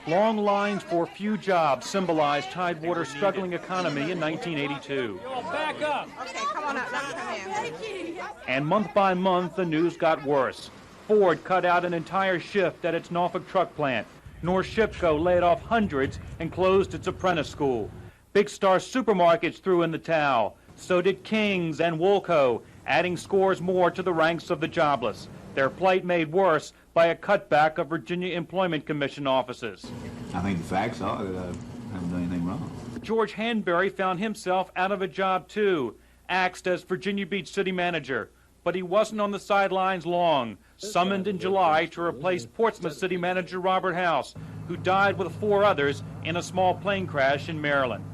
Long lines for few jobs symbolized Tidewater's struggling economy in 1982. Back up. Okay, come on up. Let's come in. And month by month, the news got worse. Ford cut out an entire shift at its Norfolk truck plant. North Shipco laid off hundreds and closed its apprentice school. Big Star Supermarkets threw in the towel. So did King's and Woolco, adding scores more to the ranks of the jobless. Their plight made worse by a cutback of Virginia Employment Commission offices. I think the facts are that I haven't done anything wrong. George Hanbury found himself out of a job too, axed as Virginia Beach city manager. But he wasn't on the sidelines long, summoned in July to replace Portsmouth city manager Robert House, who died with 4 others in a small plane crash in Maryland.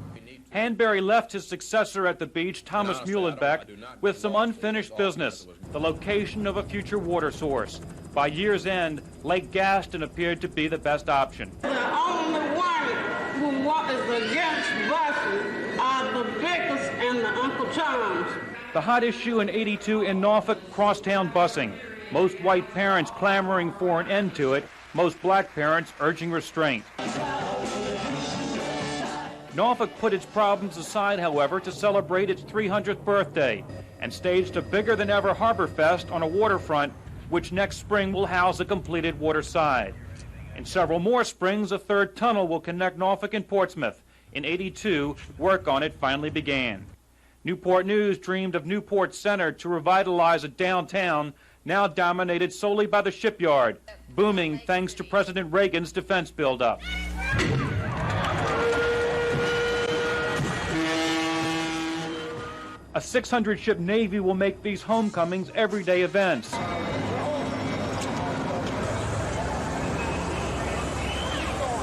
Hanbury left his successor at the beach, Thomas Muhlenbeck, with some unfinished business, the location of a future water source. By year's end, Lake Gaston appeared to be the best option. The only one who is against buses are the Biggers and the Uncle Toms. The hot issue in '82 in Norfolk, crosstown busing. Most white parents clamoring for an end to it, most black parents urging restraint. Norfolk put its problems aside, however, to celebrate its 300th birthday and staged a bigger-than-ever Harbor Fest on a waterfront, which next spring will house a completed water side. In several more springs, a 3rd tunnel will connect Norfolk and Portsmouth. In '82, work on it finally began. Newport News dreamed of Newport Center to revitalize a downtown now dominated solely by the shipyard, booming thanks to President Reagan's defense buildup. A 600-ship Navy will make these homecomings everyday events.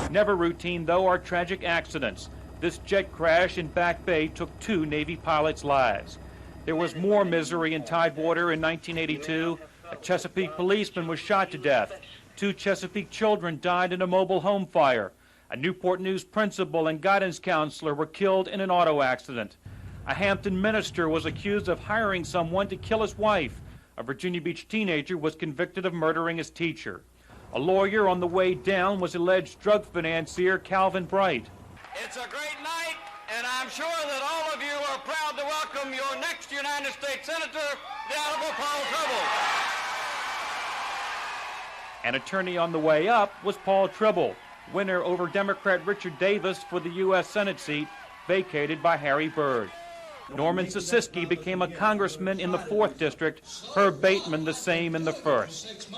Never routine, though, are tragic accidents. This jet crash in Back Bay took 2 Navy pilots' lives. There was more misery in Tidewater in 1982. A Chesapeake policeman was shot to death. 2 Chesapeake children died in a mobile home fire. A Newport News principal and guidance counselor were killed in an auto accident. A Hampton minister was accused of hiring someone to kill his wife. A Virginia Beach teenager was convicted of murdering his teacher. A lawyer on the way down was alleged drug financier Calvin Bright. It's a great night, and I'm sure that all of you are proud to welcome your next United States Senator, the Honorable Paul Tribble. An attorney on the way up was Paul Tribble, winner over Democrat Richard Davis for the U.S. Senate seat, vacated by Harry Byrd. Norman Sosiski became a congressman in the 4th District, Herb Bateman the same in the 1st.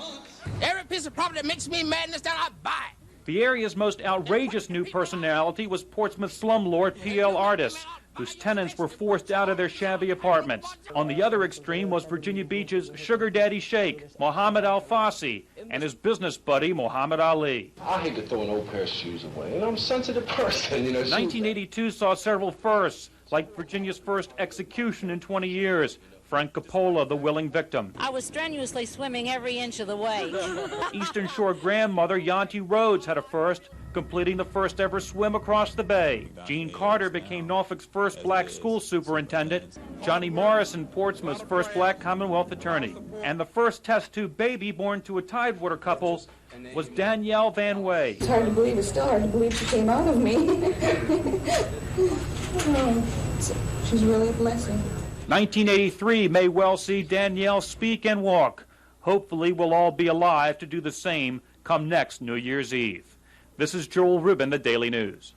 Every piece of property that makes me mad in this town, I buy it. The area's most outrageous new personality was Portsmouth Slumlord P.L. Artis, whose tenants were forced out of their shabby apartments. On the other extreme was Virginia Beach's sugar daddy sheikh, Muhammad Al-Fassi, and his business buddy, Muhammad Ali. I hate to throw an old pair of shoes away, and I'm a sensitive person, 1982 saw several firsts, like Virginia's first execution in 20 years, Frank Coppola, the willing victim. I was strenuously swimming every inch of the way. Eastern Shore grandmother Yanti Rhodes had a first, completing the first ever swim across the bay. Gene Carter became Norfolk's first black school superintendent. Johnny Morrison, Portsmouth's first black Commonwealth attorney. And the first test tube baby born to a Tidewater couple was Danielle Van Way. It's hard to believe, it's still hard to believe she came out of me. She's really a blessing. 1983 may well see Danielle speak and walk. Hopefully we'll all be alive to do the same come next New Year's Eve. This is Joel Rubin, The Daily News.